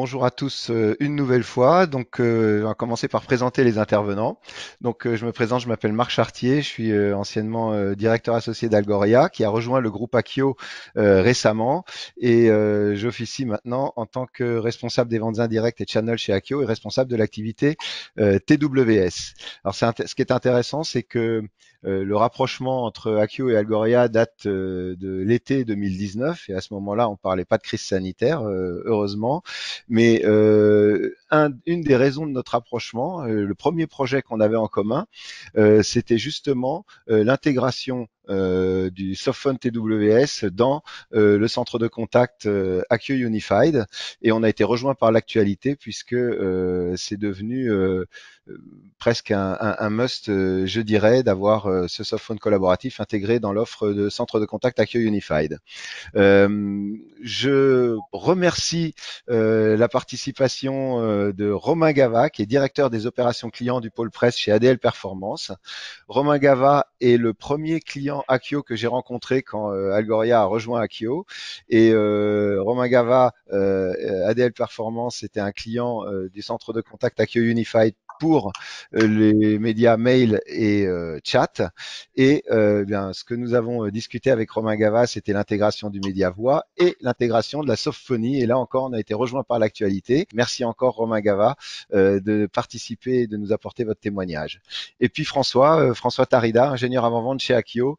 bonjour à tous une nouvelle fois. On va commencer par présenter les intervenants. Je me présente, je m'appelle Marc Chartier, je suis anciennement directeur associé d'Algoria, qui a rejoint le groupe Akio récemment, et j'officie maintenant en tant que responsable des ventes indirectes et channel chez Akio et responsable de l'activité TWS. Alors, ce qui est intéressant, c'est que le rapprochement entre Akio et Algoria date de l'été 2019, et à ce moment-là, on parlait pas de crise sanitaire, heureusement. Mais une des raisons de notre rapprochement, le premier projet qu'on avait en commun, c'était justement l'intégration du Softphone TWS dans le centre de contact Akio Unified, et on a été rejoint par l'actualité puisque c'est devenu presque un must, je dirais, d'avoir ce softphone collaboratif intégré dans l'offre de centre de contact Akio Unified. Je remercie la participation de Romain Gava, qui est directeur des opérations clients du pôle presse chez ADL Performance. Romain Gava est le premier client Akio que j'ai rencontré quand Algoria a rejoint Akio. Et Romain Gava, ADL Performance, était un client du centre de contact Akio Unified pour les médias mail et chat. Et ce que nous avons discuté avec Romain Gava, c'était l'intégration du média voix et l'intégration de la softphonie. Et là encore, on a été rejoint par l'actualité. Merci encore Romain Gava de participer et de nous apporter votre témoignage. Et puis François Tarida, ingénieur avant-vente chez Akio,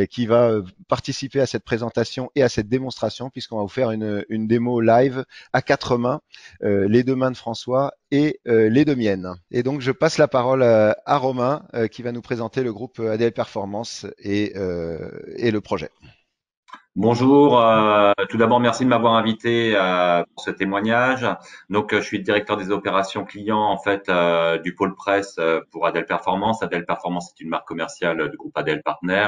qui va participer à cette présentation et à cette démonstration, puisqu'on va vous faire une démo live à quatre mains, les deux mains de François et les deux miennes. Et donc, je passe la parole à Romain, qui va nous présenter le groupe ADL Performance et le projet. Bonjour, tout d'abord merci de m'avoir invité pour ce témoignage. Je suis directeur des opérations clients en fait du pôle presse pour Adel Performance. Adel Performance est une marque commerciale du groupe Adel Partner.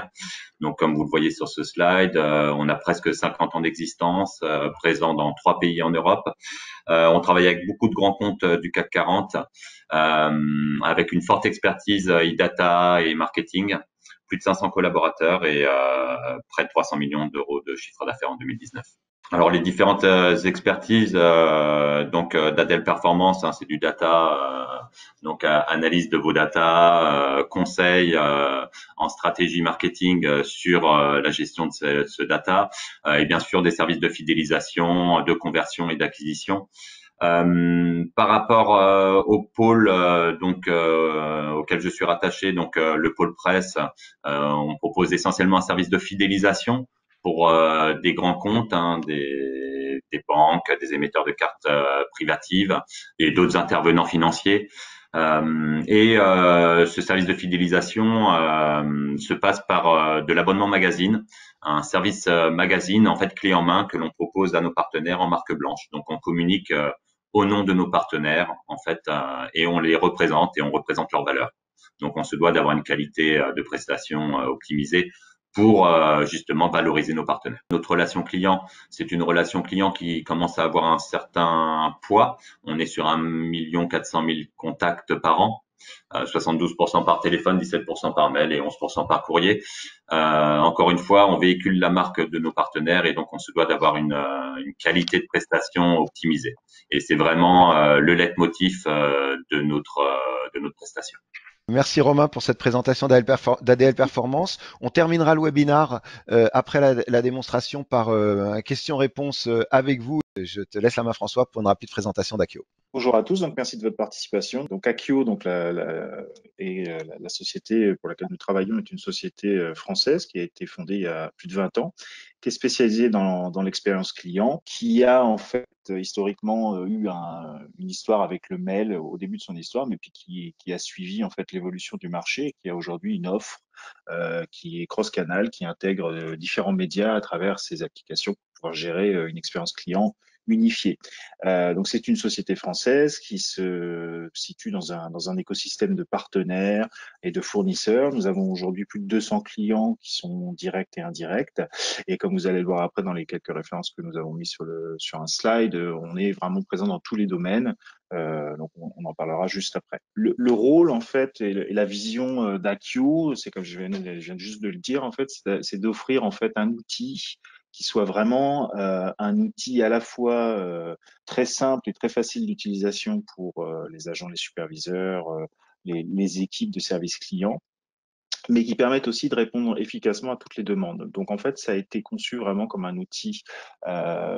Donc comme vous le voyez sur ce slide, on a presque 50 ans d'existence, présent dans 3 pays en Europe. On travaille avec beaucoup de grands comptes du CAC 40, avec une forte expertise e-data et marketing. Plus de 500 collaborateurs et près de 300 millions d'euros de chiffre d'affaires en 2019. Alors les différentes expertises d'Adel Performance, c'est du data, analyse de vos data, conseil en stratégie marketing sur la gestion de ce data, et bien sûr des services de fidélisation, de conversion et d'acquisition. Par rapport au pôle auquel je suis rattaché, le pôle presse, on propose essentiellement un service de fidélisation pour des grands comptes, des banques, des émetteurs de cartes privatives et d'autres intervenants financiers. Ce service de fidélisation se passe par de l'abonnement magazine, un service magazine en fait clé en main que l'on propose à nos partenaires en marque blanche. Donc on communique au nom de nos partenaires en fait et on les représente et on représente leurs valeurs. Donc on se doit d'avoir une qualité de prestation optimisée pour justement valoriser nos partenaires. Notre relation client, c'est une relation client qui commence à avoir un certain poids. On est sur 1 400 000 contacts par an, 72% par téléphone, 17% par mail et 11% par courrier. Encore une fois, on véhicule la marque de nos partenaires et donc on se doit d'avoir une qualité de prestation optimisée. Et c'est vraiment le leitmotiv de notre prestation. Merci Romain pour cette présentation d'ADL Performance. On terminera le webinar après la démonstration par un question-réponse avec vous. Je te laisse la main François pour une rapide présentation d'Akio. Bonjour à tous, donc merci de votre participation. Donc Akio, la société pour laquelle nous travaillons est une société française qui a été fondée il y a plus de 20 ans, qui est spécialisée dans l'expérience client, qui a en fait historiquement eu une histoire avec le mail au début de son histoire, mais puis qui a suivi en fait l'évolution du marché et qui a aujourd'hui une offre qui est cross-canal, qui intègre différents médias à travers ses applications pour pouvoir gérer une expérience client unifiée. Donc c'est une société française qui se situe dans un écosystème de partenaires et de fournisseurs. Nous avons aujourd'hui plus de 200 clients qui sont directs et indirects. Et comme vous allez le voir après dans les quelques références que nous avons mis sur un slide, on est vraiment présent dans tous les domaines. Donc on en parlera juste après. Le rôle en fait et la vision d'Akio, c'est comme je viens juste de le dire en fait, c'est d'offrir en fait un outil qui soit vraiment un outil à la fois très simple et très facile d'utilisation pour les agents, les superviseurs, les équipes de service client, mais qui permettent aussi de répondre efficacement à toutes les demandes. Donc en fait, ça a été conçu vraiment comme un outil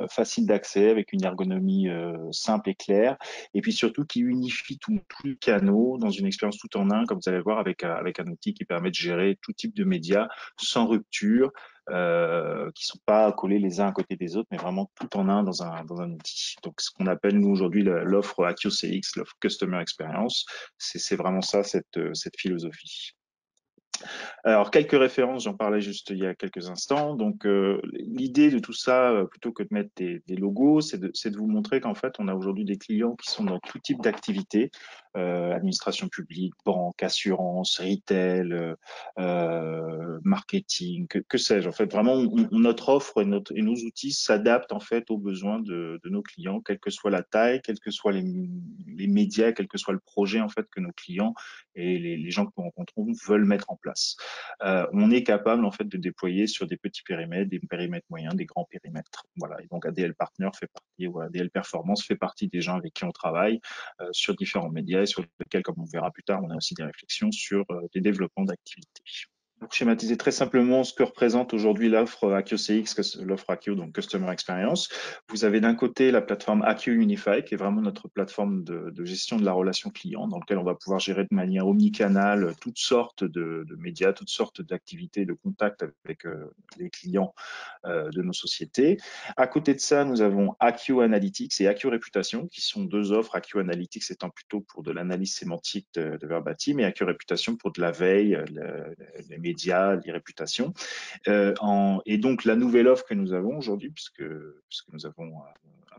facile d'accès, avec une ergonomie simple et claire, et puis surtout qui unifie tous les canaux dans une expérience tout en un, comme vous allez voir, avec un outil qui permet de gérer tout type de médias sans rupture, qui sont pas collés les uns à côté des autres, mais vraiment tout en un dans un outil. Donc ce qu'on appelle nous aujourd'hui l'offre Acquio CX, l'offre Customer Experience, c'est vraiment ça, cette philosophie. Alors, quelques références, j'en parlais juste il y a quelques instants. Donc, l'idée de tout ça, plutôt que de mettre des logos, c'est de vous montrer qu'en fait, on a aujourd'hui des clients qui sont dans tout type d'activités, administration publique, banque, assurance, retail, marketing, que sais-je. En fait, vraiment, notre offre et nos outils s'adaptent en fait aux besoins de nos clients, quelle que soit la taille, quels que soient les médias, quel que soit le projet en fait que nos clients et les gens que nous rencontrons veulent mettre en place. On est capable en fait de déployer sur des petits périmètres, des périmètres moyens, des grands périmètres. Voilà. Et donc ADL Partner fait partie, ou ADL Performance fait partie des gens avec qui on travaille sur différents médias et sur lesquels, comme on verra plus tard, on a aussi des réflexions sur des développements d'activités. Pour schématiser très simplement ce que représente aujourd'hui l'offre Acquio CX, l'offre Acquio, donc Customer Experience. Vous avez d'un côté la plateforme Acquio Unify, qui est vraiment notre plateforme de gestion de la relation client, dans lequel on va pouvoir gérer de manière omnicanale toutes sortes de médias, toutes sortes d'activités, de contacts avec les clients de nos sociétés. À côté de ça, nous avons Acquio Analytics et Acquio Réputation, qui sont deux offres. Acquio Analytics étant plutôt pour de l'analyse sémantique de verbatim, et Acquio Réputation pour de la veille, les médias, les réputations. Et donc, la nouvelle offre que nous avons aujourd'hui, puisque nous avons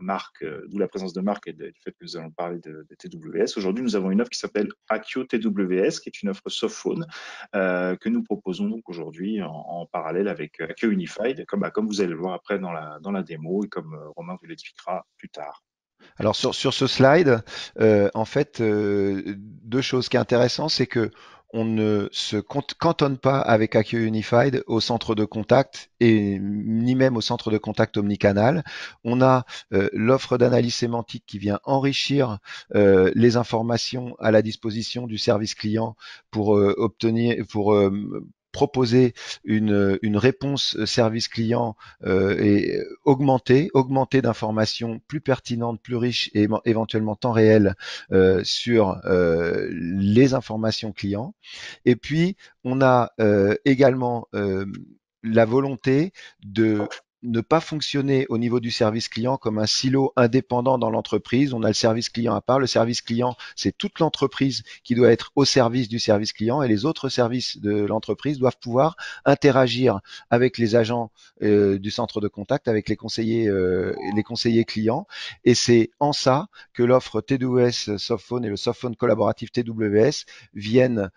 marque, d'où la présence de marque et du fait que nous allons parler de TWS. Aujourd'hui, nous avons une offre qui s'appelle Acquio TWS, qui est une offre softphone que nous proposons donc aujourd'hui en parallèle avec Acquio Unified, comme vous allez le voir après dans la démo et comme Romain vous l'expliquera plus tard. Alors sur ce slide, en fait, deux choses. Ce qui est intéressant, c'est que on ne se cantonne pas avec Acquio Unified au centre de contact et ni même au centre de contact omnicanal. On a l'offre d'analyse sémantique qui vient enrichir les informations à la disposition du service client pour proposer une réponse service client et augmentée d'informations plus pertinentes, plus riches et éventuellement temps réel sur les informations clients. Et puis, on a également la volonté de ne pas fonctionner au niveau du service client comme un silo indépendant dans l'entreprise. On a le service client à part. Le service client, c'est toute l'entreprise qui doit être au service du service client et les autres services de l'entreprise doivent pouvoir interagir avec les agents du centre de contact, avec les conseillers clients. Et c'est en ça que l'offre TWS Softphone et le Softphone collaboratif TWS viennent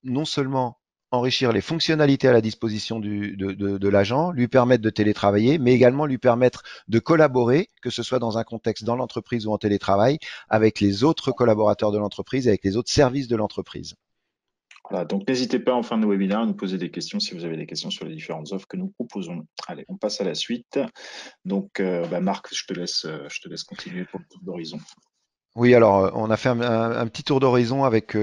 non seulement enrichir les fonctionnalités à la disposition de l'agent, lui permettre de télétravailler, mais également lui permettre de collaborer, que ce soit dans un contexte dans l'entreprise ou en télétravail, avec les autres collaborateurs de l'entreprise, avec les autres services de l'entreprise. Voilà, donc n'hésitez pas en fin de webinaire à nous poser des questions si vous avez des questions sur les différentes offres que nous proposons. Allez, on passe à la suite. Donc, Marc, je te laisse continuer pour le tour d'horizon. Oui, alors on a fait un petit tour d'horizon avec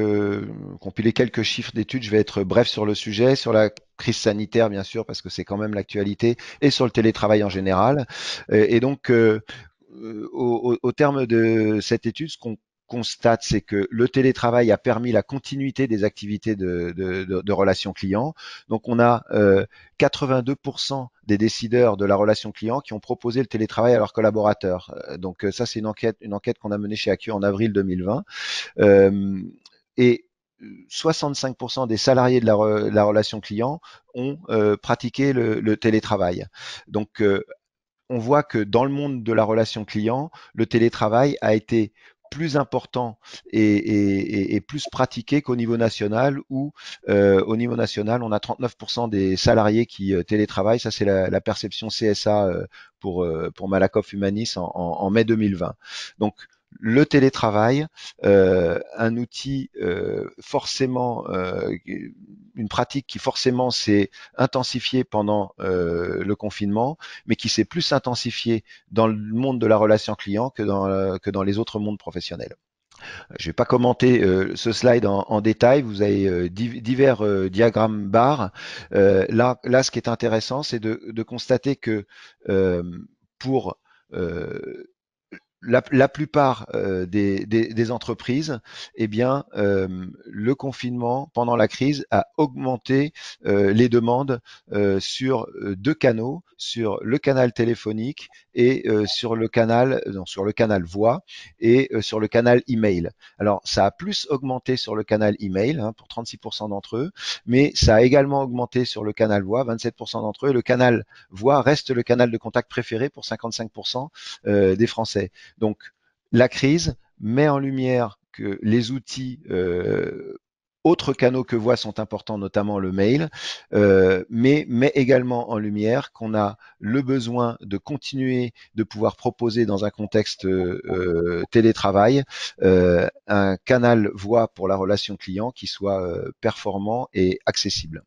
compilé quelques chiffres d'études. Je vais être bref sur le sujet, sur la crise sanitaire bien sûr parce que c'est quand même l'actualité, et sur le télétravail en général. Et donc au terme de cette étude, ce qu'on constate, c'est que le télétravail a permis la continuité des activités de relations clients. Donc on a 82% des décideurs de la relation client qui ont proposé le télétravail à leurs collaborateurs. Donc ça, c'est une enquête qu'on a menée chez Acquio en avril 2020. Et 65% des salariés de la relation client ont pratiqué le télétravail. Donc on voit que dans le monde de la relation client, le télétravail a été plus important et plus pratiqué qu'au niveau national, où au niveau national, on a 39% des salariés qui télétravaillent. Ça, c'est la perception CSA pour Malakoff Humanis en mai 2020. Donc, le télétravail, un outil forcément, une pratique qui forcément s'est intensifiée pendant le confinement, mais qui s'est plus intensifiée dans le monde de la relation client que dans les autres mondes professionnels. Je ne vais pas commenter ce slide en détail. Vous avez divers diagrammes barres. Là, ce qui est intéressant, c'est de constater que pour la plupart des entreprises, eh bien, le confinement pendant la crise a augmenté les demandes sur deux canaux, sur le canal téléphonique et sur le canal voix et sur le canal email. Alors, ça a plus augmenté sur le canal email pour 36% d'entre eux, mais ça a également augmenté sur le canal voix, 27% d'entre eux. Et le canal voix reste le canal de contact préféré pour 55% des Français. Donc, la crise met en lumière que les outils autres canaux que voix sont importants, notamment le mail, mais met également en lumière qu'on a le besoin de continuer de pouvoir proposer dans un contexte télétravail un canal voix pour la relation client qui soit performant et accessible.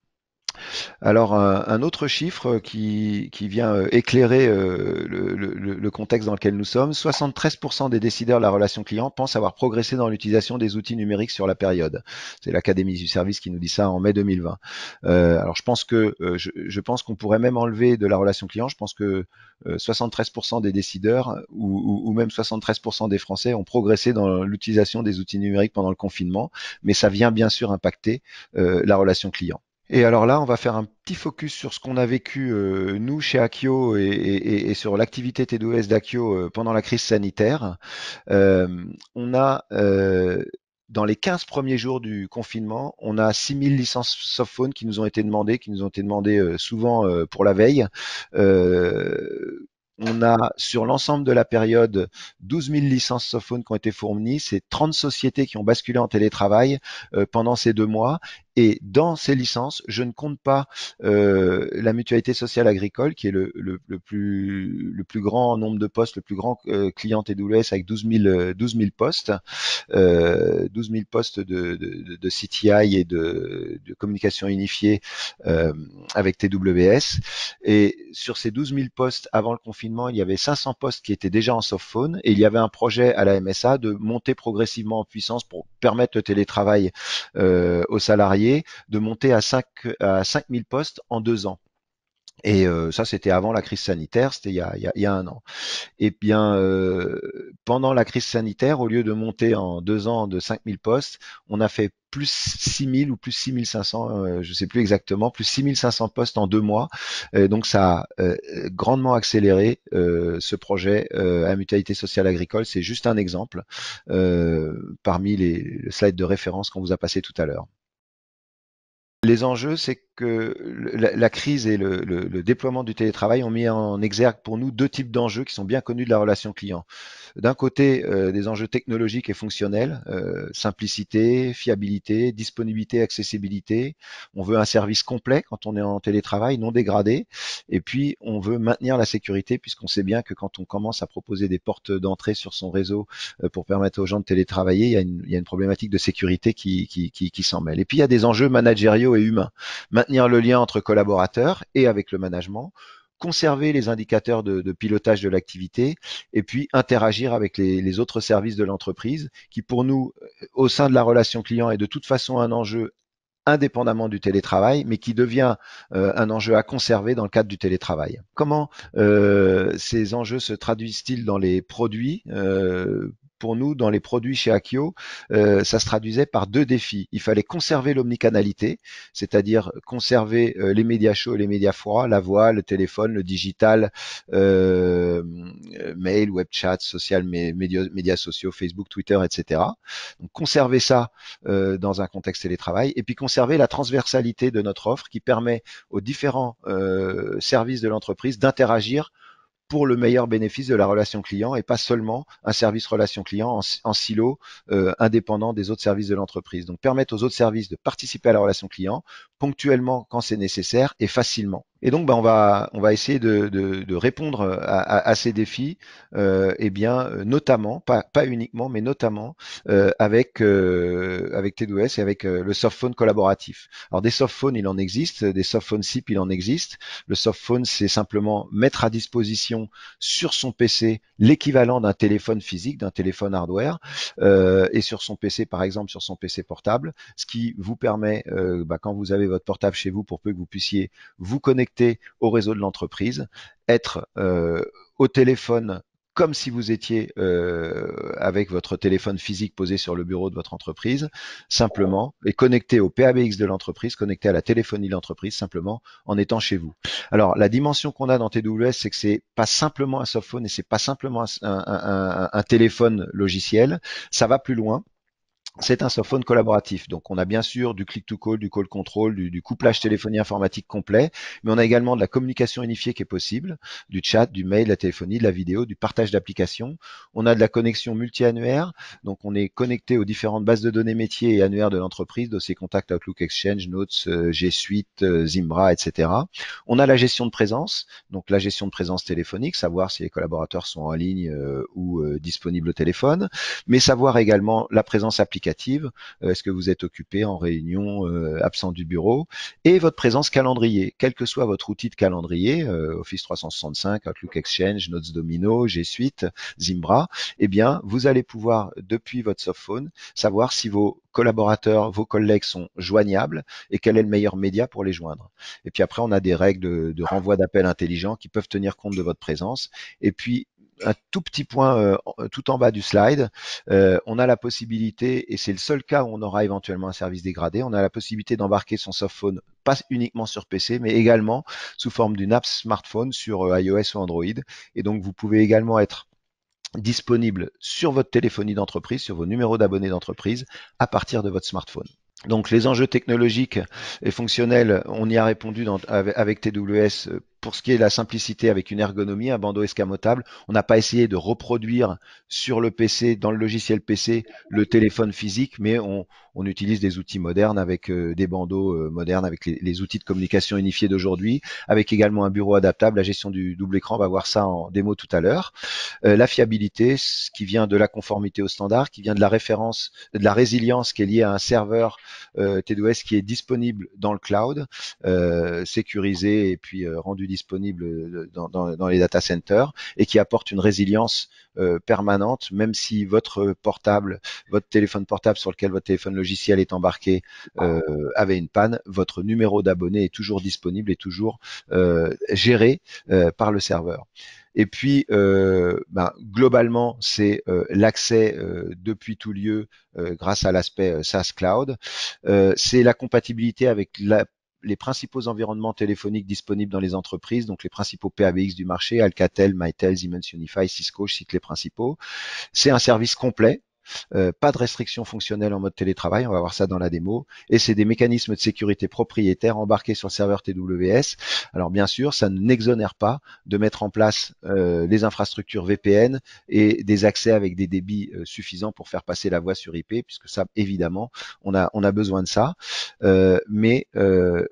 Alors, un autre chiffre qui vient éclairer le contexte dans lequel nous sommes, 73% des décideurs de la relation client pensent avoir progressé dans l'utilisation des outils numériques sur la période. C'est l'Académie du service qui nous dit ça en mai 2020. Alors, je pense qu'on pourrait même enlever de la relation client. Je pense que 73% des décideurs ou même 73% des Français ont progressé dans l'utilisation des outils numériques pendant le confinement, mais ça vient bien sûr impacter la relation client. Et alors là, on va faire un petit focus sur ce qu'on a vécu nous chez Akio et sur l'activité TWS d'Akio pendant la crise sanitaire. On a dans les 15 premiers jours du confinement, on a 6000 licences softphone qui nous ont été demandées, souvent pour la veille. On a sur l'ensemble de la période 12 000 licences softphone qui ont été fournies. C'est 30 sociétés qui ont basculé en télétravail pendant ces 2 mois. Et dans ces licences, je ne compte pas la mutualité sociale agricole, qui est le plus grand nombre de postes, le plus grand client TWS avec 12 000 postes, 12 000 postes de CTI et de communication unifiée avec TWS. Et sur ces 12 000 postes avant le confinement, il y avait 500 postes qui étaient déjà en softphone et il y avait un projet à la MSA de monter progressivement en puissance pour permettre le télétravail aux salariés, de monter à 5 000 postes en 2 ans. Et ça, c'était avant la crise sanitaire, c'était il y a 1 an. Et bien, pendant la crise sanitaire, au lieu de monter en 2 ans de 5 000 postes, on a fait plus 6 000 ou plus 6 500, je ne sais plus exactement, plus 6 500 postes en 2 mois. Donc, ça a grandement accéléré ce projet à Mutualité Sociale Agricole. C'est juste un exemple parmi les slides de référence qu'on vous a passé tout à l'heure. Les enjeux, c'est que la crise et le déploiement du télétravail ont mis en exergue pour nous 2 types d'enjeux qui sont bien connus de la relation client. D'un côté, des enjeux technologiques et fonctionnels, simplicité, fiabilité, disponibilité, accessibilité. On veut un service complet quand on est en télétravail, non dégradé. Et puis, on veut maintenir la sécurité puisqu'on sait bien que quand on commence à proposer des portes d'entrée sur son réseau pour permettre aux gens de télétravailler, il y a une problématique de sécurité qui s'en mêle. Et puis, il y a des enjeux managériaux et humains. Maintenir le lien entre collaborateurs et avec le management, conserver les indicateurs de pilotage de l'activité et puis interagir avec les autres services de l'entreprise qui pour nous, au sein de la relation client, est de toute façon un enjeu indépendamment du télétravail, mais qui devient un enjeu à conserver dans le cadre du télétravail. Comment ces enjeux se traduisent-ils dans les produits pour nous, dans les produits chez Akio, ça se traduisait par 2 défis. Il fallait conserver l'omnicanalité, c'est-à-dire conserver les médias chauds et les médias froids, la voix, le téléphone, le digital, mail, web chat, médias sociaux, Facebook, Twitter, etc. Donc conserver ça dans un contexte télétravail, et puis conserver la transversalité de notre offre qui permet aux différents services de l'entreprise d'interagir pour le meilleur bénéfice de la relation client et pas seulement un service relation client en silo indépendant des autres services de l'entreprise. Donc permettre aux autres services de participer à la relation client ponctuellement quand c'est nécessaire et facilement Et donc, on va essayer de répondre à ces défis, eh bien, notamment, pas uniquement, mais notamment avec TDOS et avec le softphone collaboratif. Alors, des softphones, il en existe, des softphones SIP, il en existe. Le softphone, c'est simplement mettre à disposition sur son PC l'équivalent d'un téléphone physique, d'un téléphone hardware, et sur son PC, par exemple, sur son PC portable, ce qui vous permet, quand vous avez votre portable chez vous, pour peu que vous puissiez vous connecter au réseau de l'entreprise, être au téléphone comme si vous étiez avec votre téléphone physique posé sur le bureau de votre entreprise, simplement, et connecté au PABX de l'entreprise, connecté à la téléphonie de l'entreprise, simplement en étant chez vous. Alors, la dimension qu'on a dans TWS, c'est que c'est pas simplement un softphone et c'est pas simplement un téléphone logiciel, ça va plus loin. C'est un softphone collaboratif. Donc, on a bien sûr du click-to-call, du call control, du couplage téléphonie informatique complet, mais on a également de la communication unifiée qui est possible, du chat, du mail, de la téléphonie, de la vidéo, du partage d'applications. On a de la connexion multi-annuaire. Donc, on est connecté aux différentes bases de données métiers et annuaires de l'entreprise, dossier contact, Outlook, Exchange, Notes, G Suite, Zimbra, etc. On a la gestion de présence. Donc, la gestion de présence téléphonique, savoir si les collaborateurs sont en ligne ou disponibles au téléphone, mais savoir également la présence applicative. Est-ce que vous êtes occupé en réunion, absent du bureau, et votre présence calendrier, quel que soit votre outil de calendrier, Office 365, Outlook Exchange, Notes Domino, G Suite, Zimbra, eh bien, vous allez pouvoir, depuis votre softphone, savoir si vos collaborateurs, vos collègues sont joignables et quel est le meilleur média pour les joindre. Et puis après, on a des règles de renvoi d'appels intelligents qui peuvent tenir compte de votre présence. Et puis, un tout petit point tout en bas du slide, on a la possibilité, et c'est le seul cas où on aura éventuellement un service dégradé, on a la possibilité d'embarquer son softphone, pas uniquement sur PC, mais également sous forme d'une app smartphone sur iOS ou Android. Et donc, vous pouvez également être disponible sur votre téléphonie d'entreprise, sur vos numéros d'abonnés d'entreprise, à partir de votre smartphone. Donc les enjeux technologiques et fonctionnels, on y a répondu avec TWS pour ce qui est de la simplicité avec une ergonomie, un bandeau escamotable. On n'a pas essayé de reproduire sur le PC, dans le logiciel PC, le téléphone physique, mais on utilise des outils modernes avec des bandeaux modernes, avec les outils de communication unifiés d'aujourd'hui, avec également un bureau adaptable, la gestion du double écran, on va voir ça en démo tout à l'heure. La fiabilité, ce qui vient de la conformité au standard, qui vient de la référence, de la résilience qui est liée à un serveur TDOS qui est disponible dans le cloud, sécurisé et puis rendu disponible dans les data centers et qui apporte une résilience permanente, même si votre portable, votre téléphone portable sur lequel votre téléphone logiciel est embarqué avait une panne, votre numéro d'abonné est toujours disponible et toujours géré par le serveur. Et puis, globalement, c'est l'accès depuis tout lieu grâce à l'aspect SaaS Cloud. C'est la compatibilité avec les principaux environnements téléphoniques disponibles dans les entreprises, donc les principaux PABX du marché, Alcatel, Mytel, Siemens Unify, Cisco, je cite les principaux. C'est un service complet. Pas de restrictions fonctionnelles en mode télétravail, on va voir ça dans la démo, et c'est des mécanismes de sécurité propriétaires embarqués sur le serveur TWS. Alors bien sûr, ça n'exonère pas de mettre en place les infrastructures VPN et des accès avec des débits suffisants pour faire passer la voix sur IP, puisque ça, évidemment, on a besoin de ça, mais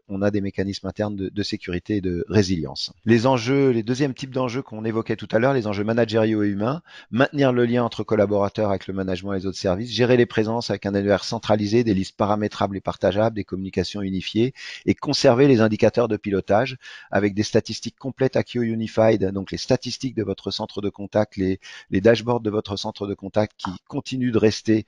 on a des mécanismes internes de sécurité et de résilience. Les enjeux, les deuxièmes types d'enjeux qu'on évoquait tout à l'heure, les enjeux managériaux et humains, maintenir le lien entre collaborateurs avec le management et les autres services, gérer les présences avec un annuaire centralisé, des listes paramétrables et partageables, des communications unifiées et conserver les indicateurs de pilotage avec des statistiques complètes Acqueo Unified, donc les statistiques de votre centre de contact, les dashboards de votre centre de contact qui continuent de rester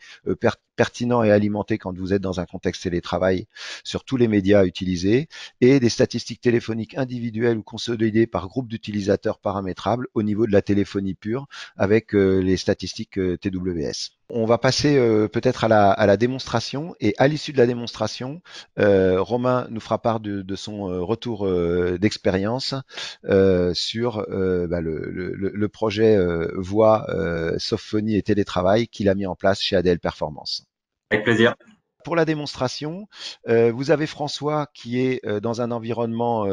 pertinents et alimentés quand vous êtes dans un contexte télétravail sur tous les médias utilisés et des statistiques téléphoniques individuelles ou consolidées par groupe d'utilisateurs paramétrables au niveau de la téléphonie pure avec les statistiques TWS. On va passer peut-être à la démonstration et à l'issue de la démonstration, Romain nous fera part de son retour d'expérience sur le projet voix, softphonie et télétravail qu'il a mis en place chez ADL Performance. Avec plaisir. pour la démonstration, vous avez François qui est dans un environnement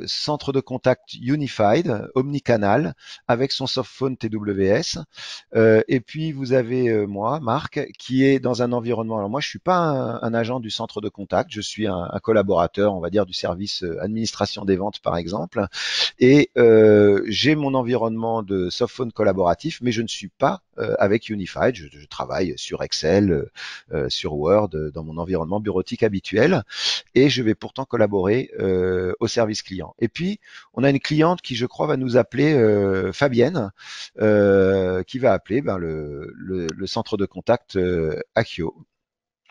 centre de contact Unified, omnicanal, avec son softphone TWS. Et puis vous avez moi, Marc, qui est dans un environnement. Alors moi, je suis pas un agent du centre de contact, je suis un collaborateur, on va dire, du service administration des ventes, par exemple. Et j'ai mon environnement de softphone collaboratif, mais je ne suis pas avec Unified. Je travaille sur Excel, sur Word, dans mon environnement bureautique habituel, et je vais pourtant collaborer au service client. Et puis, on a une cliente qui, je crois, va nous appeler, Fabienne, qui va appeler le centre de contact Akio.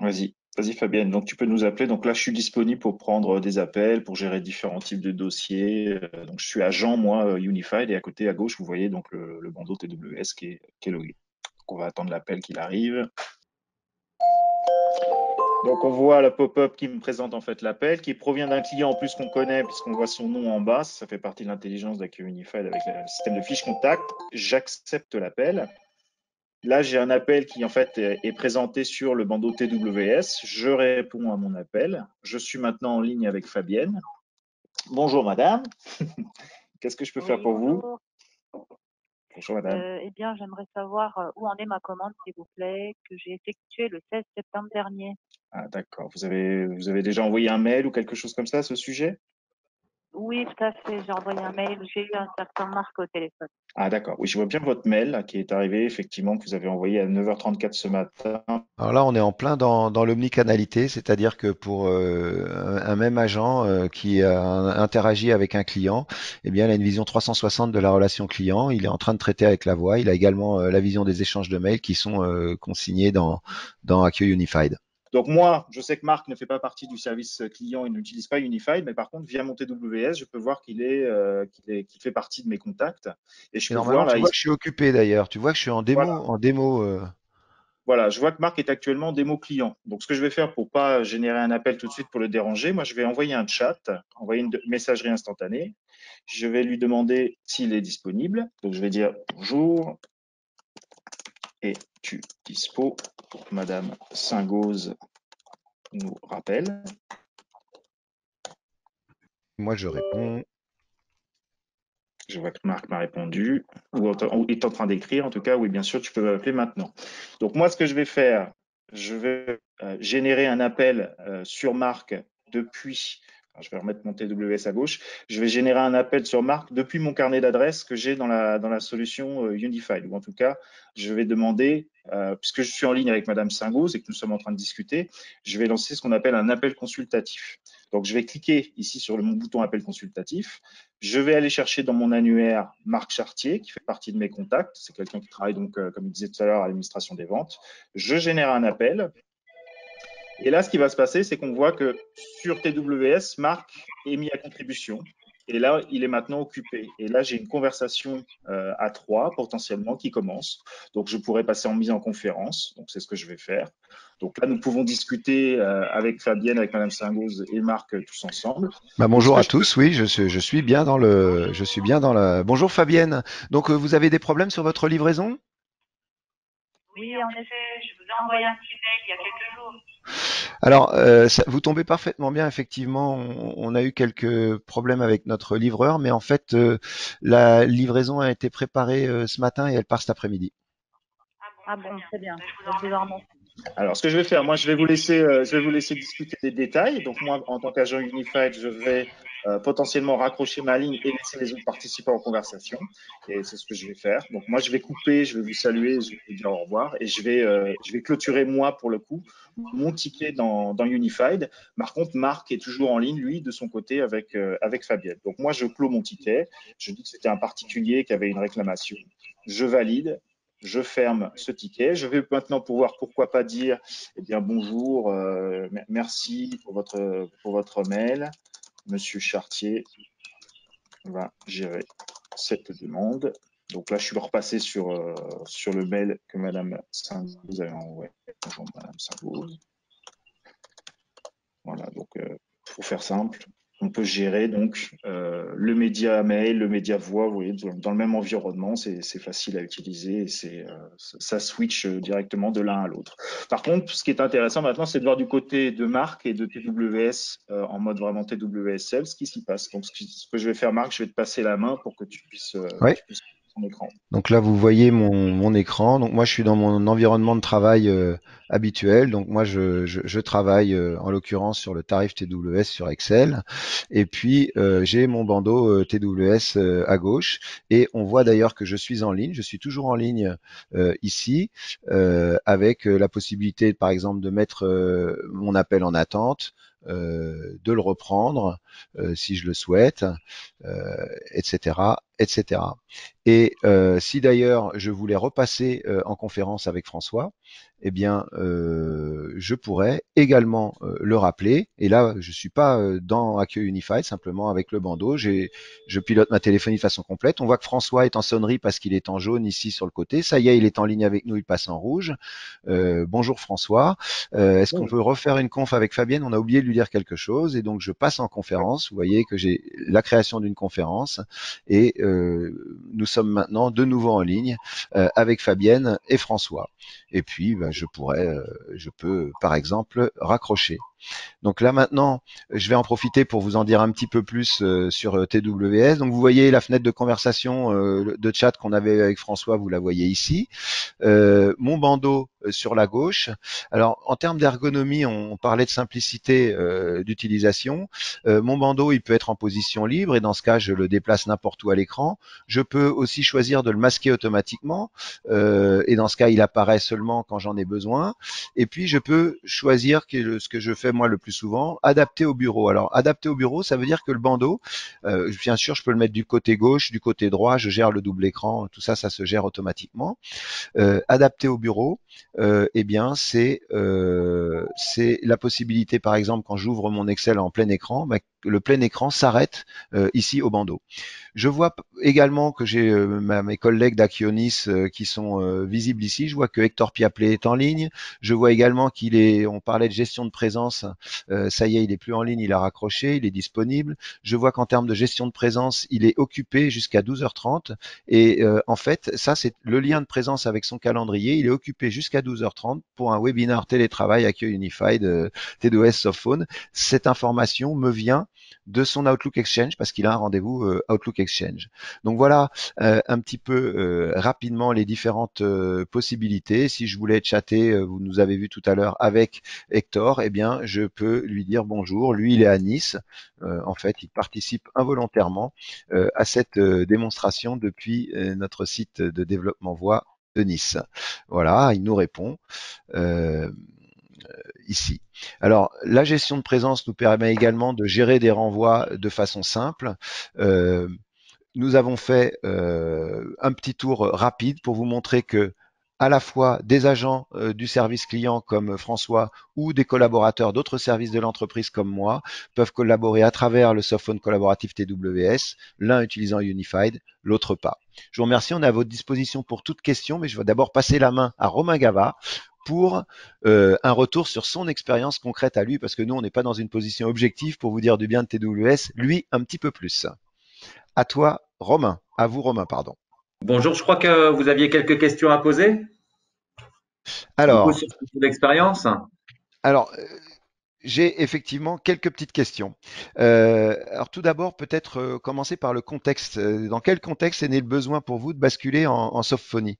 Vas-y Fabienne. Donc tu peux nous appeler. Donc là, je suis disponible pour prendre des appels, pour gérer différents types de dossiers. Donc je suis agent, moi, Unified, et à côté, à gauche, vous voyez donc le bandeau TWS qui est logué. Donc on va attendre l'appel qu'il arrive. Donc on voit la pop-up qui me présente en fait l'appel, qui provient d'un client en plus qu'on connaît, puisqu'on voit son nom en bas. Ça fait partie de l'intelligence d'Accueil Unified avec le système de fiche contact. J'accepte l'appel. Là, j'ai un appel qui en fait est présenté sur le bandeau TWS. Je réponds à mon appel. Je suis maintenant en ligne avec Fabienne. Bonjour madame. Qu'est-ce que je peux faire pour bonjour. vous? Bonjour madame. Eh bien, j'aimerais savoir où en est ma commande, s'il vous plaît, que j'ai effectuée le 16 septembre dernier. Ah d'accord. Vous avez déjà envoyé un mail ou quelque chose comme ça à ce sujet? Oui, tout à fait. J'ai envoyé un mail. J'ai eu un certain Marc au téléphone. Ah d'accord. Oui, je vois bien votre mail là, qui est arrivé, effectivement, que vous avez envoyé à 9h34 ce matin. Alors là, on est en plein dans l'omnicanalité, c'est-à-dire que pour un même agent qui interagit avec un client, eh bien, il a une vision 360 de la relation client. Il est en train de traiter avec la voix. Il a également la vision des échanges de mails qui sont consignés dans Acquio Unified. Donc moi, je sais que Marc ne fait pas partie du service client, il n'utilise pas Unified, mais par contre, via mon TWS, je peux voir qu'il fait partie de mes contacts. Et je Et peux normalement, voir là, tu vois que je suis occupé d'ailleurs. Tu vois que je suis en démo, voilà, en démo. voilà, je vois que Marc est actuellement en démo client. Donc ce que je vais faire pour pas générer un appel tout de suite pour le déranger, moi je vais envoyer un chat, envoyer une messagerie instantanée. Je vais lui demander s'il est disponible. Donc je vais dire bonjour, es-tu dispo? Madame Saint-Gauze nous rappelle. Moi, je réponds. Je vois que Marc m'a répondu, ou est en train d'écrire en tout cas. Oui, bien sûr, tu peux m'appeler maintenant. Donc moi, ce que je vais faire, je vais générer un appel sur Marc depuis, alors, je vais remettre mon TWS à gauche, je vais générer un appel sur Marc depuis mon carnet d'adresses que j'ai dans la solution Unified, ou en tout cas, je vais demander, puisque je suis en ligne avec Madame Saint-Gauze et que nous sommes en train de discuter, je vais lancer ce qu'on appelle un appel consultatif. Donc je vais cliquer ici sur mon bouton appel consultatif. Je vais aller chercher dans mon annuaire Marc Chartier, qui fait partie de mes contacts. C'est quelqu'un qui travaille donc, comme il disait tout à l'heure, à l'administration des ventes. Je génère un appel. Et là, ce qui va se passer, c'est qu'on voit que sur TWS, Marc est mis à contribution. Et là, il est maintenant occupé. Et là, j'ai une conversation à trois potentiellement qui commence. Donc, je pourrais passer en mise en conférence. Donc, c'est ce que je vais faire. Donc là, nous pouvons discuter avec Fabienne, avec Madame Saint-Gauze et Marc tous ensemble. Bah, Et ce bonjour que à je peux... tous. Oui, je suis bien je suis bien dans la. Bonjour Fabienne. Donc, vous avez des problèmes sur votre livraison? Oui, en effet, je vous ai envoyé un petit mail il y a quelques jours. Alors, vous tombez parfaitement bien. Effectivement, on a eu quelques problèmes avec notre livreur, mais en fait, la livraison a été préparée ce matin et elle part cet après-midi. Ah bon, très bien. Je vous en remercie. Alors, ce que je vais faire, moi, je vais vous laisser discuter des détails. Donc, moi, en tant qu'agent Unified, je vais potentiellement raccrocher ma ligne et laisser les autres participants en conversation. Et c'est ce que je vais faire. Donc, moi, je vais couper, je vais vous saluer, je vais vous dire au revoir. Et je vais clôturer, moi, pour le coup, mon ticket dans Unified. Par contre, Marc est toujours en ligne, lui, de son côté, avec Fabienne. Donc, moi, je clôt mon ticket. Je dis que c'était un particulier qui avait une réclamation. Je valide. Je ferme ce ticket. Je vais maintenant pouvoir, pourquoi pas dire, eh bien, bonjour, merci pour votre mail. Monsieur Chartier va gérer cette demande. Donc là, je suis repassé sur le mail que Madame Saint-Gauze avait envoyé. Bonjour, Madame Saint-Gauze. Voilà, donc pour faire simple, on peut gérer donc le média mail, le média voix, vous voyez, dans le même environnement, c'est facile à utiliser et ça switch directement de l'un à l'autre. Par contre, ce qui est intéressant maintenant, c'est de voir du côté de Marc et de TWS en mode vraiment TWSL ce qui s'y passe. Donc, ce que je vais faire, Marc, je vais te passer la main pour que tu puisses Ouais. ton écran. Donc là, vous voyez mon écran. Donc moi, je suis dans mon environnement de travail habituel. Donc moi, je travaille en l'occurrence sur le tarif TWS sur Excel. Et puis, j'ai mon bandeau TWS à gauche. Et on voit d'ailleurs que je suis en ligne. Je suis toujours en ligne ici avec la possibilité, par exemple, de mettre mon appel en attente. De le reprendre si je le souhaite, etc., etc. Et si d'ailleurs je voulais repasser en conférence avec François, eh bien, je pourrais également le rappeler. Et là, je suis pas dans Accueil Unified, simplement avec le bandeau. Je pilote ma téléphonie de façon complète. On voit que François est en sonnerie parce qu'il est en jaune ici sur le côté. Ça y est, il est en ligne avec nous, il passe en rouge. Bonjour François. Est-ce qu'on peut refaire une conf avec Fabienne? On a oublié de lui dire quelque chose. Et donc, je passe en conférence. Vous voyez que j'ai la création d'une conférence. Et nous sommes maintenant de nouveau en ligne avec Fabienne et François. Et puis, je peux par exemple raccrocher. Donc là maintenant, je vais en profiter pour vous en dire un petit peu plus sur TWS. Donc vous voyez la fenêtre de conversation de chat qu'on avait avec François, vous la voyez ici. Mon bandeau sur la gauche. Alors en termes d'ergonomie, on parlait de simplicité d'utilisation. Mon bandeau, il peut être en position libre et dans ce cas, je le déplace n'importe où à l'écran. Je peux aussi choisir de le masquer automatiquement et dans ce cas, il apparaît seulement quand j'en ai besoin. Et puis je peux choisir ce que je fais moi le plus souvent, adapter au bureau. Alors adapter au bureau, ça veut dire que le bandeau, bien sûr, je peux le mettre du côté gauche, du côté droit, je gère le double écran, tout ça, ça se gère automatiquement. Adapté au bureau, eh bien c'est la possibilité, par exemple, quand j'ouvre mon Excel en plein écran, le plein écran s'arrête ici au bandeau. Je vois également que j'ai mes collègues d'Akionis qui sont visibles ici. Je vois que Hector Piaplé est en ligne. Je vois également on parlait de gestion de présence. Ça y est, il est plus en ligne, il a raccroché, il est disponible. Je vois qu'en termes de gestion de présence, il est occupé jusqu'à 12h30. Et en fait, ça, c'est le lien de présence avec son calendrier. Il est occupé jusqu'à 12h30 pour un webinaire télétravail Accueil Unified TWS Softphone. Cette information me vient de son Outlook Exchange parce qu'il a un rendez-vous Outlook Exchange. Donc voilà un petit peu rapidement les différentes possibilités. Si je voulais chatter, vous nous avez vu tout à l'heure avec Hector, eh bien je peux lui dire bonjour. Lui, il est à Nice. En fait, il participe involontairement à cette démonstration depuis notre site de développement voix de Nice. Voilà, il nous répond. Ici. Alors, la gestion de présence nous permet également de gérer des renvois de façon simple. Nous avons fait un petit tour rapide pour vous montrer que à la fois des agents du service client comme François ou des collaborateurs d'autres services de l'entreprise comme moi peuvent collaborer à travers le softphone collaboratif TWS, l'un utilisant Unified, l'autre pas. Je vous remercie, on est à votre disposition pour toute question, mais je vais d'abord passer la main à Romain Gava pour un retour sur son expérience concrète à lui, parce que nous, on n'est pas dans une position objective pour vous dire du bien de TWS, lui, un petit peu plus. À toi, Romain. À vous, Romain, pardon. Bonjour, je crois que vous aviez quelques questions à poser. Alors, sur ce d'expérience. Alors, j'ai effectivement quelques petites questions. Alors tout d'abord, peut-être commencer par le contexte. Dans quel contexte est né le besoin pour vous de basculer en softphonie?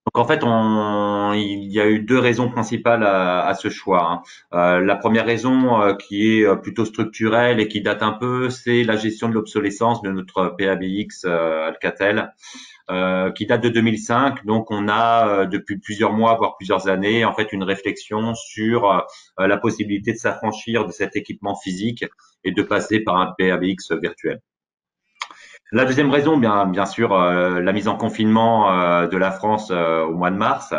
Donc en fait, il y a eu deux raisons principales à ce choix, hein. La première raison qui est plutôt structurelle et qui date un peu, c'est la gestion de l'obsolescence de notre PABX Alcatel, qui date de 2005. Donc on a depuis plusieurs mois, voire plusieurs années, en fait une réflexion sur la possibilité de s'affranchir de cet équipement physique et de passer par un PABX virtuel. La deuxième raison, bien sûr, la mise en confinement de la France au mois de mars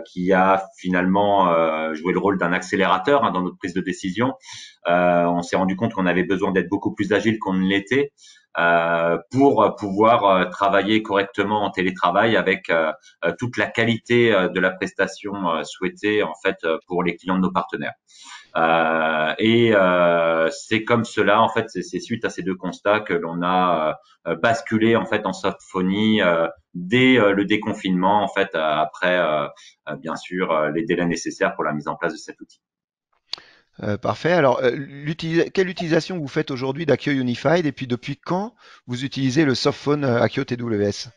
qui a finalement joué le rôle d'un accélérateur dans notre prise de décision. On s'est rendu compte qu'on avait besoin d'être beaucoup plus agile qu'on ne l'était pour pouvoir travailler correctement en télétravail avec toute la qualité de la prestation souhaitée en fait pour les clients de nos partenaires. C'est comme cela, en fait, c'est suite à ces deux constats que l'on a basculé en fait en softphonie dès le déconfinement, en fait, après bien sûr les délais nécessaires pour la mise en place de cet outil. Parfait. Alors, quelle utilisation vous faites aujourd'hui d'Accio Unified et puis depuis quand vous utilisez le softphone Accio TWS?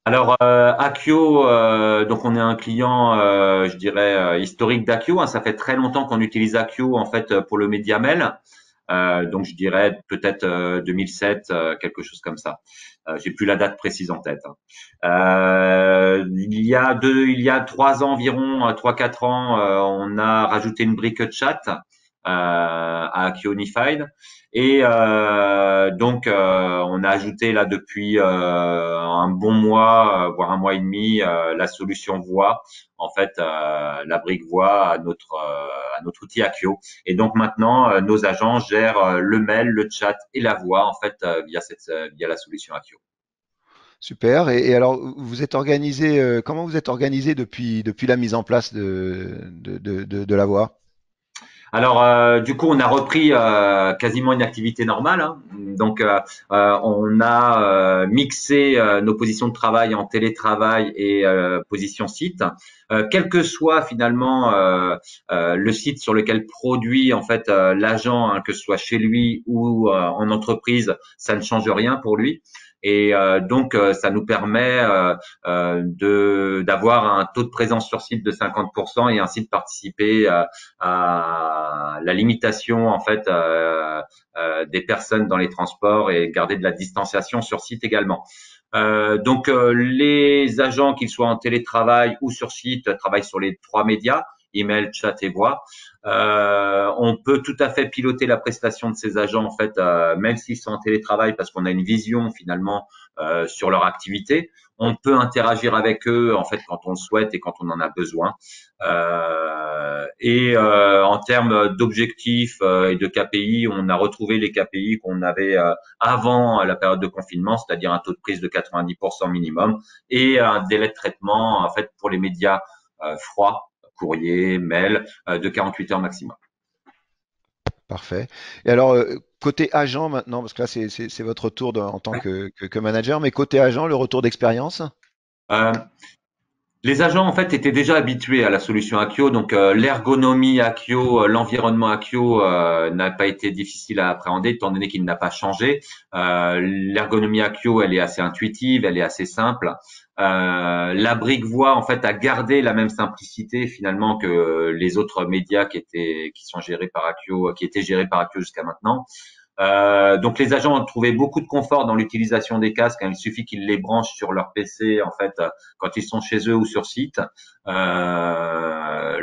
Alors Accio, donc on est un client, je dirais historique d'Accio. Ça fait très longtemps qu'on utilise Accio en fait pour le MediaMail. Donc je dirais peut-être 2007, quelque chose comme ça. J'ai plus la date précise en tête. Il y a 3 ans environ, 3-4 ans, on a rajouté une brique chat à Accio Unified. Et donc, on a ajouté là depuis un bon mois, voire un mois et demi, la solution voix, en fait, la brique voix à notre outil Accio. Et donc maintenant, nos agents gèrent le mail, le chat et la voix, en fait, via la solution Accio. Super. Et alors, comment vous êtes organisé depuis la mise en place de la voix? Alors, du coup, on a repris quasiment une activité normale. Donc, on a mixé nos positions de travail en télétravail et position site. Quel que soit finalement le site sur lequel produit en fait l'agent, que ce soit chez lui ou en entreprise, ça ne change rien pour lui. Et donc, ça nous permet d'avoir un taux de présence sur site de 50% et ainsi de participer à la limitation en fait des personnes dans les transports et garder de la distanciation sur site également. Donc les agents, qu'ils soient en télétravail ou sur site, travaillent sur les 3 médias, email, chat et voix. On peut tout à fait piloter la prestation de ces agents en fait, même s'ils sont en télétravail, parce qu'on a une vision finalement sur leur activité. On peut interagir avec eux en fait quand on le souhaite et quand on en a besoin. En termes d'objectifs et de KPI, on a retrouvé les KPI qu'on avait avant la période de confinement, c'est-à-dire un taux de prise de 90% minimum et un délai de traitement en fait pour les médias froids, courrier, mail, de 48 heures maximum. Parfait. Et alors, côté agent maintenant, parce que là, c'est votre tour en tant que manager, mais côté agent, le retour d'expérience? Euh, Les agents en fait étaient déjà habitués à la solution Accio, donc l'ergonomie Accio, l'environnement Accio n'a pas été difficile à appréhender étant donné qu'il n'a pas changé. L'ergonomie Accio, elle est assez intuitive, elle est assez simple. La brique voix en fait a gardé la même simplicité finalement que les autres médias qui sont gérés par Accio, qui étaient gérés par Accio jusqu'à maintenant. Donc les agents ont trouvé beaucoup de confort dans l'utilisation des casques. Il suffit qu'ils les branchent sur leur PC en fait quand ils sont chez eux ou sur site. La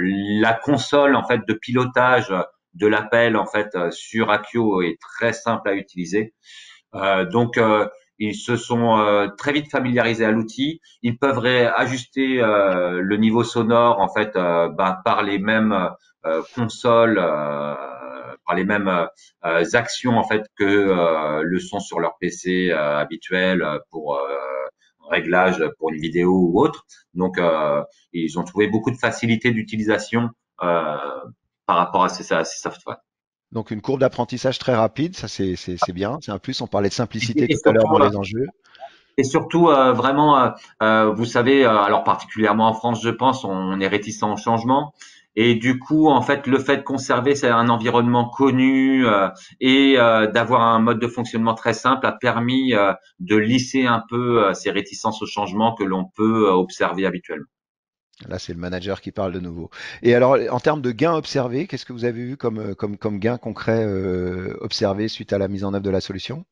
console en fait de pilotage de l'appel en fait sur Accio est très simple à utiliser. Donc ils se sont très vite familiarisés à l'outil. Ils peuvent ajuster le niveau sonore en fait par les mêmes consoles, par les mêmes actions en fait que le son sur leur PC habituel pour réglage pour une vidéo ou autre. Donc ils ont trouvé beaucoup de facilité d'utilisation par rapport à ces softwares. Donc, une courbe d'apprentissage très rapide, ça c'est bien. C'est un plus. On parlait de simplicité Et tout à l'heure surtout dans les enjeux. Et surtout, vraiment, vous savez, alors particulièrement en France, je pense, on est réticent au changement. Et du coup, en fait, le fait de conserver c'est un environnement connu et d'avoir un mode de fonctionnement très simple a permis de lisser un peu ces réticences au changement que l'on peut observer habituellement. Là, c'est le manager qui parle de nouveau. Et alors, en termes de gains observés, qu'est-ce que vous avez vu comme gains concrets observés suite à la mise en œuvre de la solution?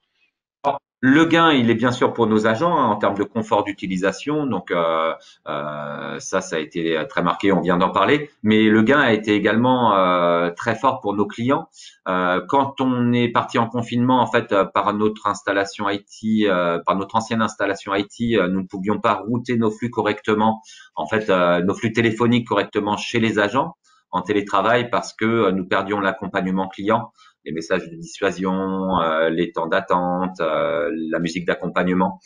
Le gain, il est bien sûr pour nos agents en termes de confort d'utilisation. Donc ça a été très marqué, on vient d'en parler. Mais le gain a été également très fort pour nos clients. Quand on est parti en confinement, en fait, par notre installation IT, par notre ancienne installation IT, nous ne pouvions pas router nos flux correctement, en fait, nos flux téléphoniques correctement chez les agents en télétravail parce que nous perdions l'accompagnement client, les messages de dissuasion, les temps d'attente, la musique d'accompagnement.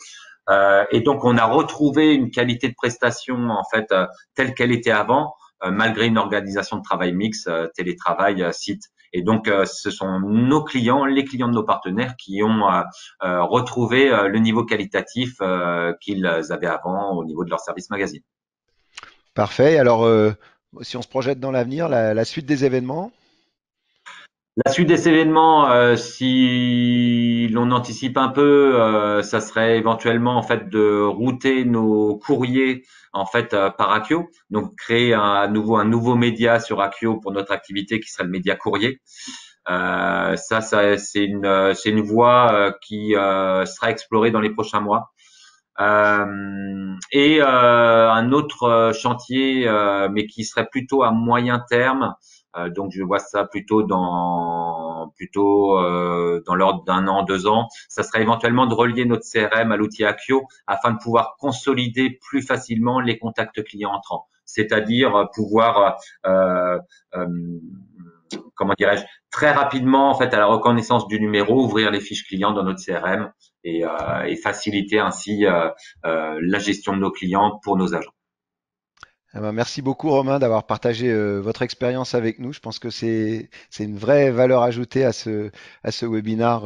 Et donc, on a retrouvé une qualité de prestation en fait telle qu'elle était avant, malgré une organisation de travail mixte, télétravail, site. Et donc, ce sont nos clients, les clients de nos partenaires, qui ont retrouvé le niveau qualitatif qu'ils avaient avant au niveau de leur service magazine. Parfait. Alors, si on se projette dans l'avenir, la suite des événements. La suite des événements, si l'on anticipe un peu, ça serait éventuellement en fait de router nos courriers en fait par Acquio, donc créer un nouveau média sur Acquio pour notre activité qui serait le média courrier. Ça c'est une voie qui sera explorée dans les prochains mois. Et un autre chantier, mais qui serait plutôt à moyen terme. Donc je vois ça plutôt dans l'ordre d'un an, 2 ans. Ça serait éventuellement de relier notre CRM à l'outil Acquio afin de pouvoir consolider plus facilement les contacts clients entrants. C'est-à-dire pouvoir euh, comment dirais-je, très rapidement en fait à la reconnaissance du numéro, ouvrir les fiches clients dans notre CRM et faciliter ainsi la gestion de nos clients pour nos agents. Eh ben, merci beaucoup Romain d'avoir partagé votre expérience avec nous. Je pense que c'est une vraie valeur ajoutée à ce webinaire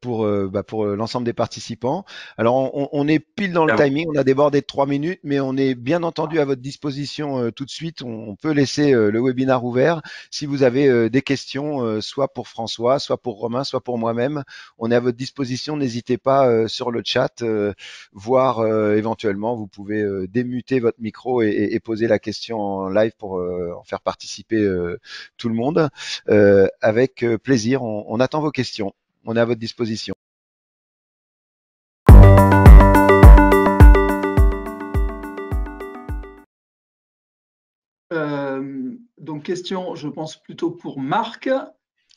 pour l'ensemble des participants. Alors on est pile dans le timing, on a débordé de 3 minutes, mais on est bien entendu à votre disposition tout de suite. On peut laisser le webinaire ouvert si vous avez des questions, soit pour François, soit pour Romain, soit pour moi-même. On est à votre disposition. N'hésitez pas sur le chat, voire éventuellement vous pouvez démuter votre micro et poser la question en live pour en faire participer tout le monde. Avec plaisir, on attend vos questions. On est à votre disposition. Donc question, je pense plutôt pour Marc.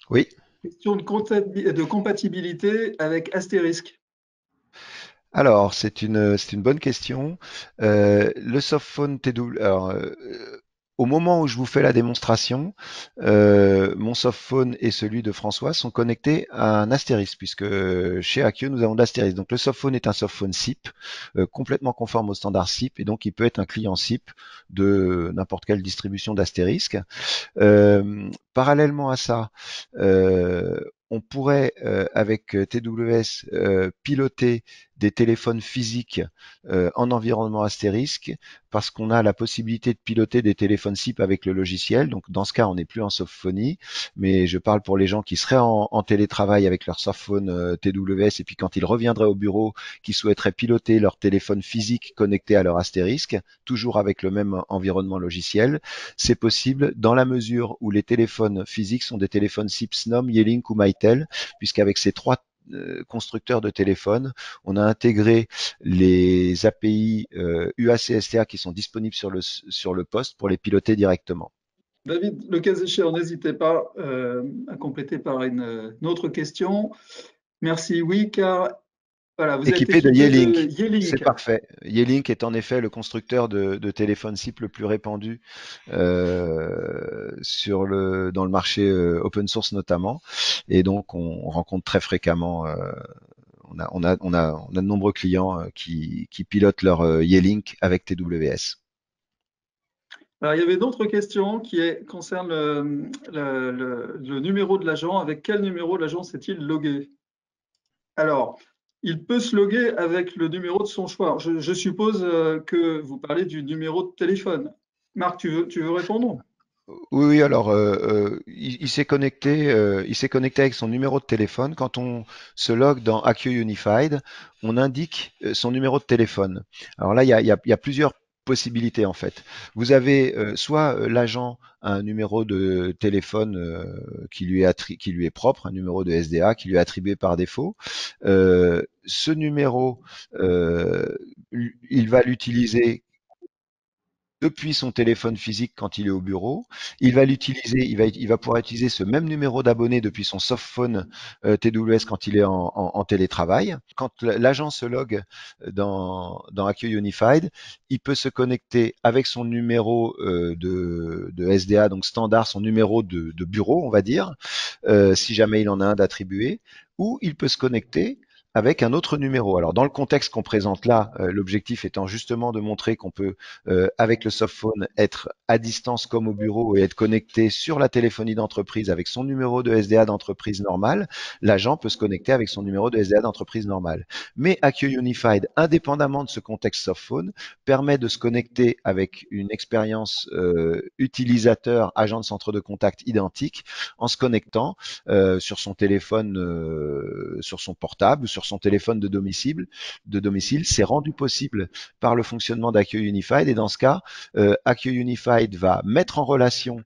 Oui. Question de compatibilité avec Asterisk. Alors, c'est une bonne question. Le softphone TW, alors, au moment où je vous fais la démonstration, mon softphone et celui de François sont connectés à un astérisque, puisque chez Acquio, nous avons l'astérisque. Donc le softphone est un softphone SIP, complètement conforme au standard SIP, et donc il peut être un client SIP de n'importe quelle distribution d'astérisque. Parallèlement à ça, on pourrait, avec TWS, piloter des téléphones physiques en environnement astérisque, parce qu'on a la possibilité de piloter des téléphones SIP avec le logiciel. Donc dans ce cas, on n'est plus en softphonie, mais je parle pour les gens qui seraient en télétravail avec leur softphone TWS, et puis quand ils reviendraient au bureau, qui souhaiteraient piloter leur téléphone physique connecté à leur astérisque, toujours avec le même environnement logiciel. C'est possible dans la mesure où les téléphones physiques sont des téléphones SIP Snom, Yealink ou Mytel, puisqu'avec ces trois constructeurs de téléphones, on a intégré les API UACSTA qui sont disponibles sur le poste pour les piloter directement. David, le cas échéant, n'hésitez pas à compléter par une autre question. Merci, oui, car voilà, vous équipé êtes de Yealink. Yealink. C'est parfait. Yealink est en effet le constructeur de téléphones SIP le plus répandu dans le marché open source notamment, et donc on rencontre très fréquemment. On a de nombreux clients qui pilotent leur Yealink avec TWS. Alors, il y avait d'autres questions qui concernent le numéro de l'agent. Avec quel numéro l'agent s'est-il logué? Alors, il peut se loguer avec le numéro de son choix. Je suppose que vous parlez du numéro de téléphone. Marc, tu veux répondre? Oui, alors il s'est connecté avec son numéro de téléphone. Quand on se logue dans Acquio Unified, on indique son numéro de téléphone. Alors là, il y a plusieurs possibilités en fait. Vous avez soit l'agent a un numéro de téléphone qui lui est propre, un numéro de SDA qui lui est attribué par défaut. ce numéro, il va l'utiliser depuis son téléphone physique quand il est au bureau. Il va pouvoir utiliser ce même numéro d'abonné depuis son softphone TWS quand il est en télétravail. Quand l'agent se log dans Acquio Unified, il peut se connecter avec son numéro de SDA, donc standard, son numéro de bureau, on va dire, si jamais il en a un d'attribué, ou il peut se connecter avec un autre numéro. Alors dans le contexte qu'on présente là, l'objectif étant justement de montrer qu'on peut, avec le softphone, être à distance comme au bureau et être connecté sur la téléphonie d'entreprise avec son numéro de SDA d'entreprise normale, l'agent peut se connecter avec son numéro de SDA d'entreprise normale. Mais Acquio Unified, indépendamment de ce contexte softphone, permet de se connecter avec une expérience utilisateur agent de centre de contact identique en se connectant sur son téléphone, sur son portable ou sur son téléphone de domicile. C'est rendu possible par le fonctionnement d'Acquio Unified, et dans ce cas, Acquio Unified va mettre en relation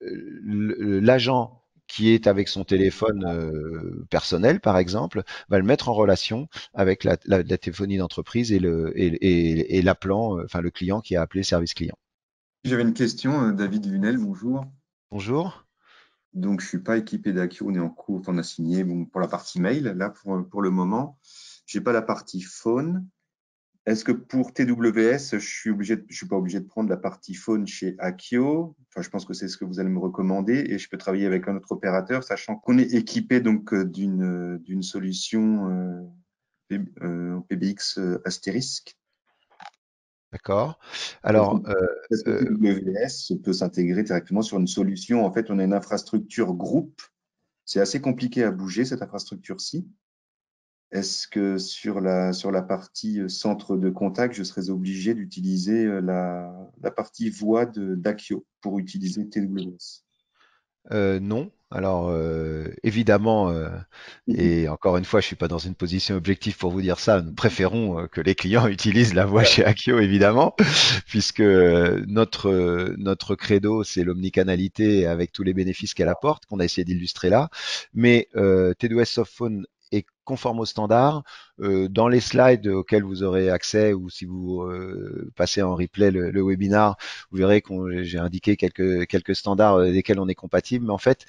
l'agent qui est avec son téléphone personnel, par exemple, va le mettre en relation avec la téléphonie d'entreprise et l'appelant, enfin le client qui a appelé service client. J'avais une question, David Lunel, bonjour. Bonjour. Donc, je suis pas équipé d'Acquio, on est en cours, on a signé pour la partie mail. Là, pour le moment, j'ai pas la partie phone. Est-ce que pour TWS, je suis pas obligé de prendre la partie phone chez Acquio? Enfin, je pense que c'est ce que vous allez me recommander, et je peux travailler avec un autre opérateur, sachant qu'on est équipé donc d'une solution PBX astérisque. D'accord. Alors, Est-ce que TWS peut s'intégrer directement sur une solution? En fait, on a une infrastructure groupe. C'est assez compliqué à bouger, cette infrastructure-ci. Est-ce que sur la partie centre de contact, je serais obligé d'utiliser la partie voix d'Acquio pour utiliser TWS? non. Alors, évidemment, et encore une fois, je suis pas dans une position objective pour vous dire ça. Nous préférons que les clients utilisent la voix chez Acquio, évidemment, puisque notre credo, c'est l'omnicanalité avec tous les bénéfices qu'elle apporte, qu'on a essayé d'illustrer là. Mais TWS Softphone est conforme au standard. Dans les slides auxquels vous aurez accès, ou si vous passez en replay le webinar, vous verrez que j'ai indiqué quelques standards desquels on est compatible. Mais en fait,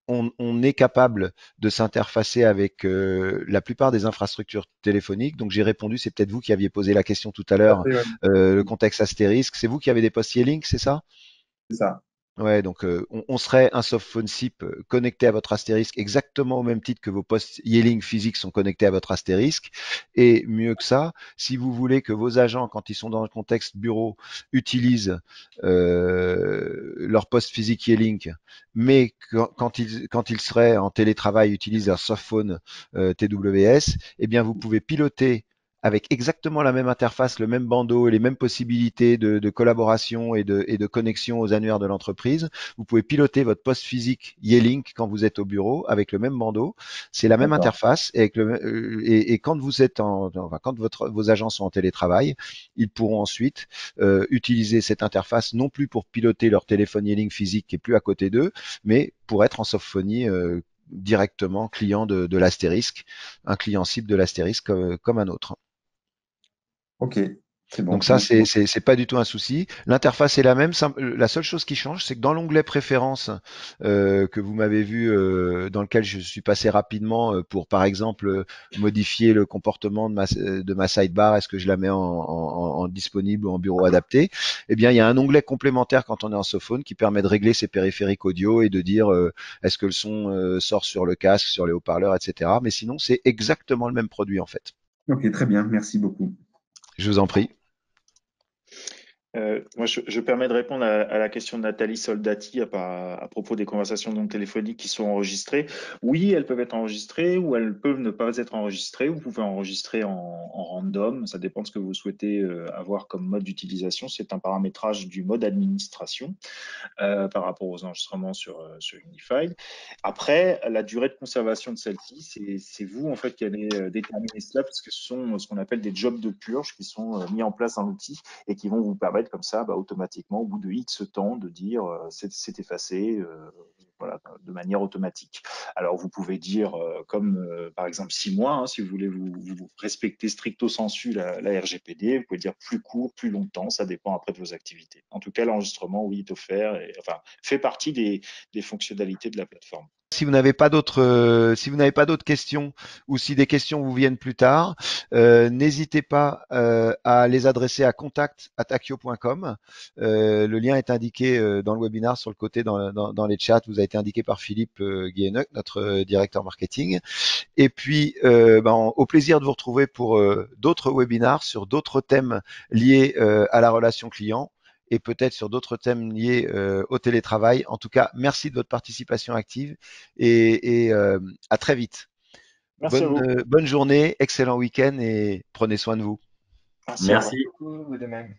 on est capable de s'interfacer avec la plupart des infrastructures téléphoniques. Donc j'ai répondu, c'est peut-être vous qui aviez posé la question tout à l'heure, le contexte astérisque. C'est vous qui avez des postes Yealink, c'est ça? C'est ça. Ouais, donc on serait un softphone SIP connecté à votre astérisque exactement au même titre que vos postes Yealink physiques sont connectés à votre astérisque. Et mieux que ça, si vous voulez que vos agents, quand ils sont dans le contexte bureau, utilisent leur poste physique Yealink, mais quand ils seraient en télétravail, utilisent leur softphone TWS, eh bien vous pouvez piloter avec exactement la même interface, le même bandeau et les mêmes possibilités de collaboration et de connexion aux annuaires de l'entreprise. Vous pouvez piloter votre poste physique Yealink quand vous êtes au bureau avec le même bandeau. C'est la même interface, et quand vous êtes quand vos agents sont en télétravail, ils pourront ensuite utiliser cette interface non plus pour piloter leur téléphone Yealink physique qui est plus à côté d'eux, mais pour être en softphonie directement client de l'astérisque, un client cible de l'astérisque comme un autre. Ok, c'est bon. Donc ça, c'est pas du tout un souci. L'interface est la même. La seule chose qui change, c'est que dans l'onglet préférences que vous m'avez vu, dans lequel je suis passé rapidement pour, par exemple, modifier le comportement de ma sidebar, est-ce que je la mets en disponible ou en bureau adapté? Eh bien, il y a un onglet complémentaire quand on est en softphone qui permet de régler ses périphériques audio et de dire est-ce que le son sort sur le casque, sur les haut-parleurs, etc. Mais sinon, c'est exactement le même produit en fait. Ok, très bien, merci beaucoup. Je vous en prie. Moi, je permets de répondre à la question de Nathalie Soldati à propos des conversations donc téléphoniques qui sont enregistrées. Oui, elles peuvent être enregistrées ou elles peuvent ne pas être enregistrées. Vous pouvez enregistrer en random. Ça dépend de ce que vous souhaitez avoir comme mode d'utilisation. C'est un paramétrage du mode administration par rapport aux enregistrements sur Unified. Après, la durée de conservation de celle-ci, c'est vous en fait qui allez déterminer cela, parce que ce sont ce qu'on appelle des jobs de purge qui sont mis en place dans l'outil et qui vont vous permettre comme ça, automatiquement, au bout de X temps, de dire c'est effacé, voilà, de manière automatique. Alors vous pouvez dire comme par exemple 6 mois, hein, si vous voulez vous respecter stricto sensu la RGPD, vous pouvez dire plus court, plus longtemps, ça dépend après de vos activités. En tout cas, l'enregistrement, oui, est offert et enfin fait partie des fonctionnalités de la plateforme. Si vous n'avez pas d'autres questions ou si des questions vous viennent plus tard, n'hésitez pas à les adresser à contact@akio.com. Le lien est indiqué dans le webinaire sur le côté dans les chats. Vous a été indiqué par Philippe Guéheneuc, notre directeur marketing. Et puis, au plaisir de vous retrouver pour d'autres webinaires sur d'autres thèmes liés à la relation client et peut-être sur d'autres thèmes liés au télétravail. En tout cas, merci de votre participation active et à très vite. Merci à vous. Bonne journée, excellent week-end et prenez soin de vous. Merci. Beaucoup, vous de même.